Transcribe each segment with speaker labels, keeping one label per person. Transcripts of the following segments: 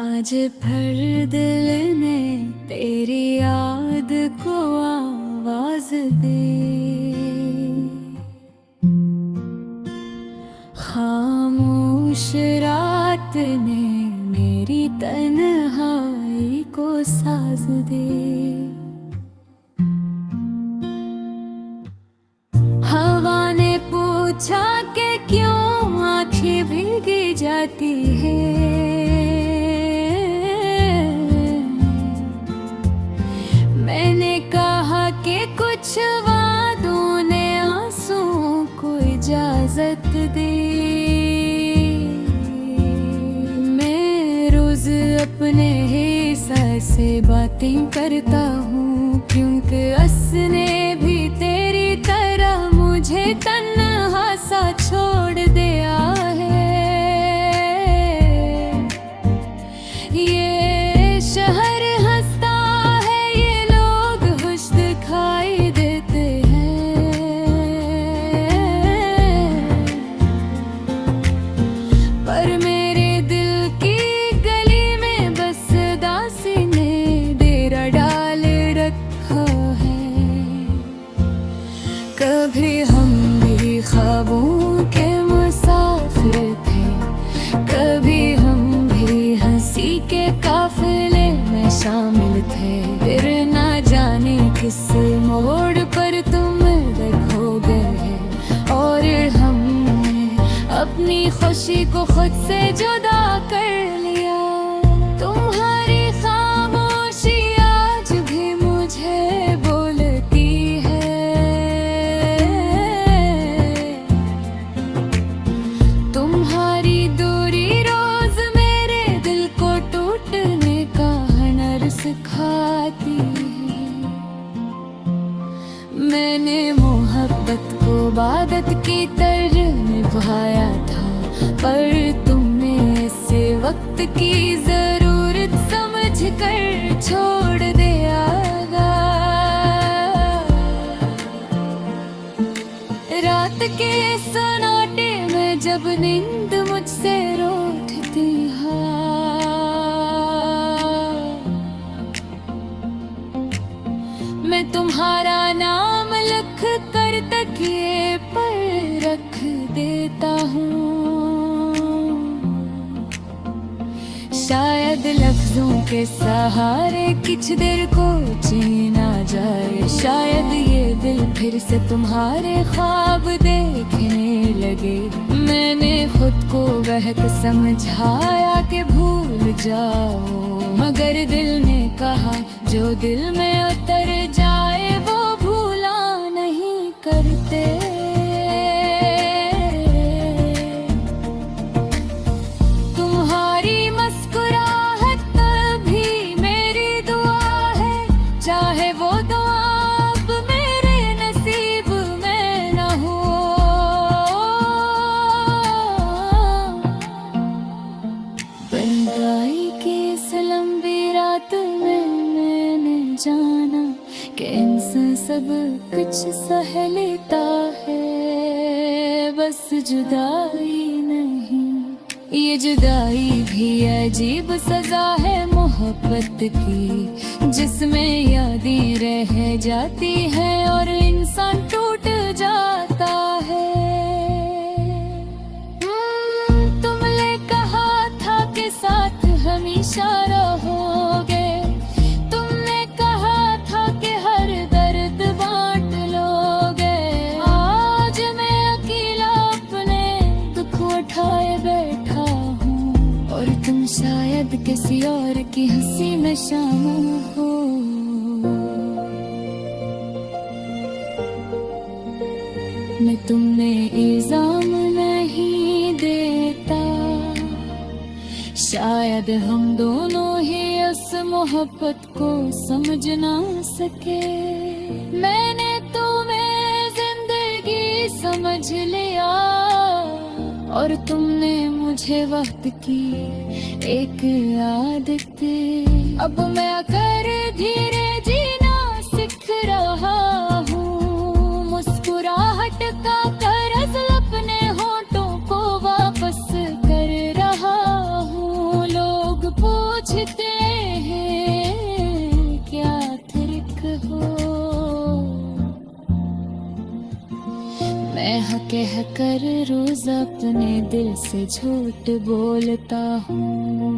Speaker 1: आज फिर दिल ने तेरी याद को आवाज दी। खामोश रात ने मेरी तन्हाई को साज दी। हवा ने पूछा कि क्यों आँखें भीगी जाती है। मैंने कहा कि कुछ वादों ने आंसुओं को इजाजत दी। मैं रोज अपने हिस्से से बातें करता हूँ, क्योंकि असने भी तेरी तरह मुझे तन्हा सा छोड़ दिया है। ये शहर हंसता है, ये लोग खुश दिखाई देते हैं, पर मेरे दिल की गली में बस दासी ने डेरा डाल रखा है। कभी हम भी ख्वाबों के मुसाफिर थे, कभी हम भी हंसी के काफिले में शामिल थे। फिर ना जाने किस मोड़ पर तुम खो गए, और हमने अपनी खुशी को खुद से जुदा कर लिया। तुम्हारी खामोशी आज भी मुझे बोलती है, तुम्हारी दूरी रोज मेरे दिल को टूटने का हुनर सिखाती है। मैंने मोहब्बत को इबादत की तरह निभाया था, पर तुमने इसे वक्त की जरूरत समझ कर छोड़ दिया। रात के सन्नाटे में जब नींद मुझसे रूठती है, मैं तुम्हारा नाम लिख कर तकिए पर रख देता हूँ। शायद लफ्जों के सहारे कुछ देर को चैन आ जाए, शायद ये दिल फिर से तुम्हारे ख्वाब देखने लगे। मैंने खुद को बहक समझाया कि भूल जाओ, मगर दिल ने कहा जो दिल में उतर जाए वो भूला नहीं करते। तुम्हारी मुस्कुराहट तभी मेरी दुआ है, चाहे वो दुआ अब मेरे नसीब में न हो। बंदाई की इस लंबी रात में मैंने जाना कि इंसान सब कुछ सह लेता है, बस जुदाई नहीं। ये जुदाई भी अजीब सजा है मोहब्बत की, जिसमें यादें रह जाती है और इंसान टूट जाता है। तुमने कहा था कि साथ हमेशा रहोगे, तुमने कहा था कि हर दर्द बांट लोगे। आज मैं अकेला अपने दुख उठाए बैठा हूँ, और तुम शायद किसी और की हंसी में शामिल हो। मैं तुमने इल्जाम नहीं देता, शायद हम दोनों ही उस मोहब्बत को समझ ना सके। मैंने तुम्हें जिंदगी समझ लिया, और तुमने मुझे वक्त की एक आदत। अब मैं कर धीरे जीना सीख रहा हूँ, मुस्कुराहट का कर्ज अपने होठों को वापस कर रहा हूँ। लोग पूछते हैं क्या थिरक हो। मैं हाँ कह कर रोज अपने दिल से झूठ बोलता हूँ।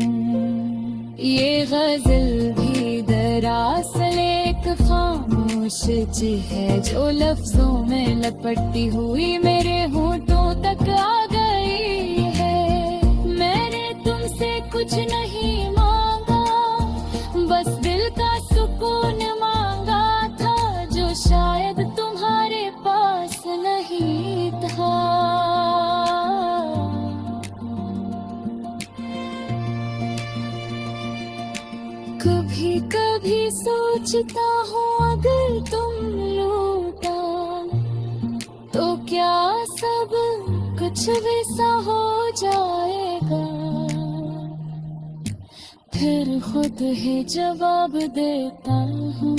Speaker 1: ये गजल भी दरअसल एक खामोश ची है जो लफ्जों में लपटती हुई मेरे होठों तक आ गई है। मैंने तुमसे कुछ नहीं मांगा, बस दिल का सुकून मांगा था जो शायद तुम्हारे पास नहीं था। कभी कभी सोचता हूँ अगर तुम लौटा तो क्या सब कुछ वैसा हो जाएगा। फिर खुद ही जवाब देता हूँ,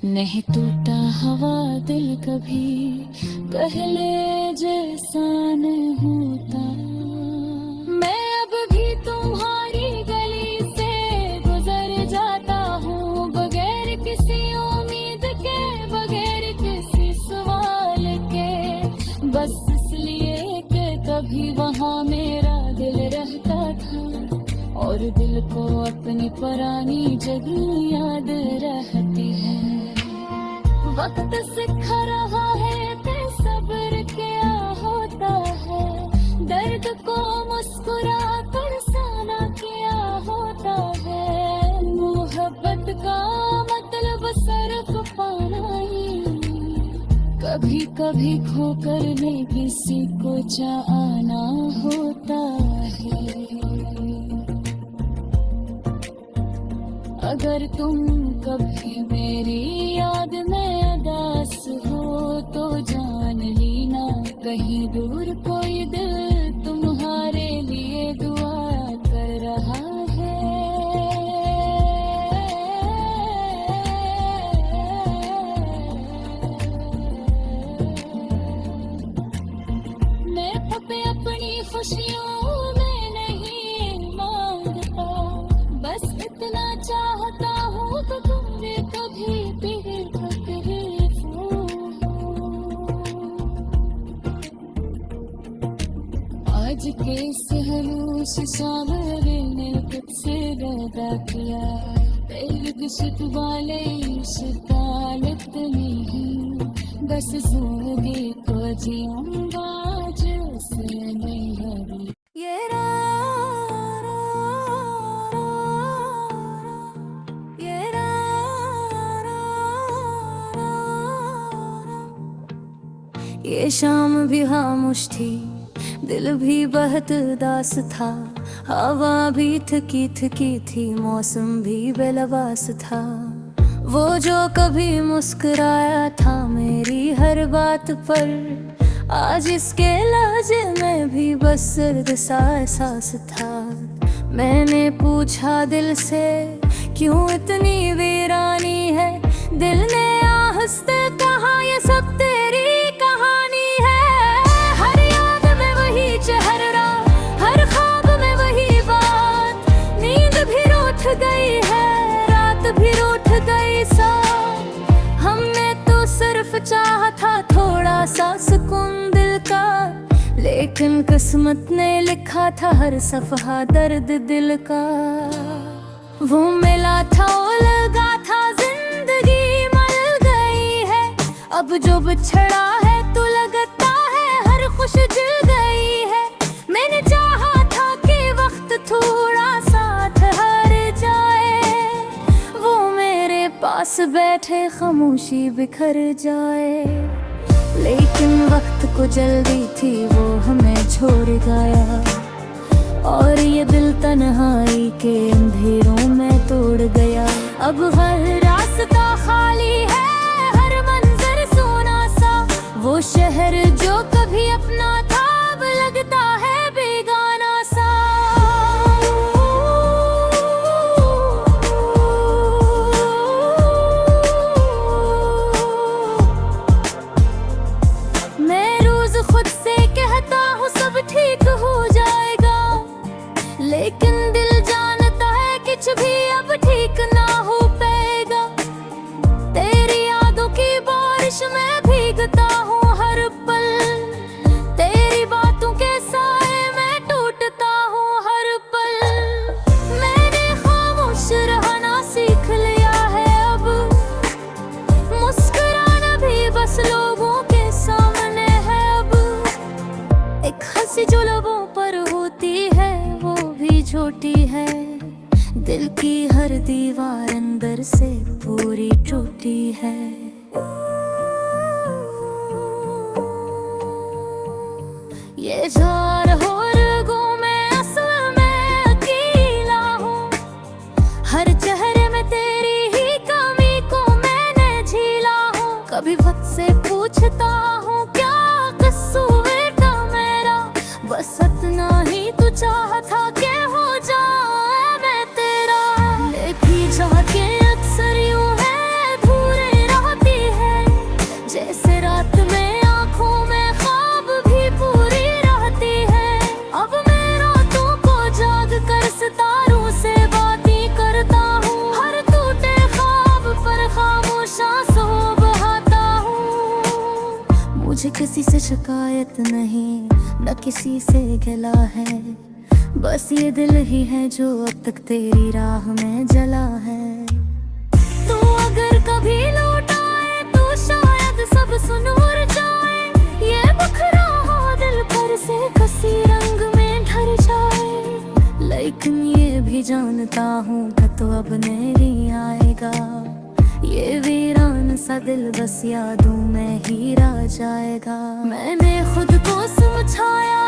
Speaker 1: नहीं टूटा हवा दिल कभी पहले जैसा नहीं होता। मैं अब भी तुम्हारी गली से गुजर जाता हूँ बगैर किसी उम्मीद के, बगैर किसी सवाल के, बस इसलिए कि कभी वहाँ मेरा दिल रहता था और दिल को अपनी पुरानी जगह याद रहती है। वक्त सिखा रहा है कि सब्र क्या होता है, दर्द को मुस्कुरा कर साना क्या होता है। मोहब्बत का मतलब सिर्फ पाना ही, कभी कभी खोकर में किसी को चाहना होता है। अगर तुम कभी मेरी याद में उदास हो तो जान लेना कहीं दूर कोई दिल तुम्हारे लिए दुआ कर रहा है। मैं अपनी खुशियों में नहीं मांगता, बस इतना चाहता हूँ तो तुम भी कभी तकलीफ हो। आज के सहलूस सामने ने खुद से पैदा किया, तेरे वाले शिकायत नहीं, बस जिंदगी को जीऊंगा जैसे नहीं है।
Speaker 2: ये शाम भी खामोश थी, दिल भी बहुत उदास था, हवा भी थकी थकी थी, मौसम भी बेलबास था। वो जो कभी मुस्कुराया था मेरी हर बात पर, आज इसके लहजे में भी बस सर्द सा एहसास था। मैंने पूछा दिल से क्यों इतनी वीरानी है, दिल ने आहस्ते कहा ये सब तेरी कहानी है। हर याद में वही चेहरा, हर ख्वाब में वही बात, नींद भी रूठ गई है, रात भी रूठ गई सा। हमने तो सिर्फ चाहा था थोड़ा सा सुकून दिल का, लेकिन किस्मत ने लिखा था हर सफहा दर्द दिल का। वो मिला था उलझा था जिंदगी मल गई है, अब जो बिछड़ा है तो लगता है हर खुश जल गई है। मैंने चाहा था कि वक्त थोड़ा साथ हर जाए, वो मेरे पास बैठे खामोशी बिखर जाए, लेकिन वक्त को जल्दी थी वो हमें छोड़ गया, और ये दिल तन्हाई के अंधेरों में तोड़ गया। अब हर रास्ता खाली है, हर मंजर सोना सा, वो शहर जो कभी अपना था अब लगता है बेगाना सा। मैं रोज खुद से कहता हूँ सब ठीक हो जाए, पर होती है वो भी छोटी है। दिल की हर दीवार अंदर से पूरी टूटी है। ये जार हो रगों में असल में अकेला हूँ। हर चेहरे में तेरी ही कमी को मैंने झेला हूँ। कभी वक्त से पूछता हूँ क्या कसूर था मेरा, बस इतना ही तू चाहता कि हो जाए मैं तेरा। ले भी जाके अक्सर यूं है अधूरे रहती है, जैसे रात में आँखों में ख्वाब भी पूरी रहती है। अब मैं रातों को जाग कर सितारों से बातें करता हूँ। हर टूटे ख्वाब पर खामोश आंसू बहाता हूँ। मुझे किसी से शिकायत नहीं, न किसी से गिला है। बस ये दिल ही है जो अब तक तेरी राह में जला है। तो अगर कभी लौट आए तो शायद सब सुन उड़ जाए। ये बखरा हो दिल पर से किसी रंग में ढल जाए। लेकिन ये भी जानता हूँ कि तो अब नहीं आएगा। ये वीरान सा दिल बस यादों में ही रह जाएगा। मैंने खुद को समझाया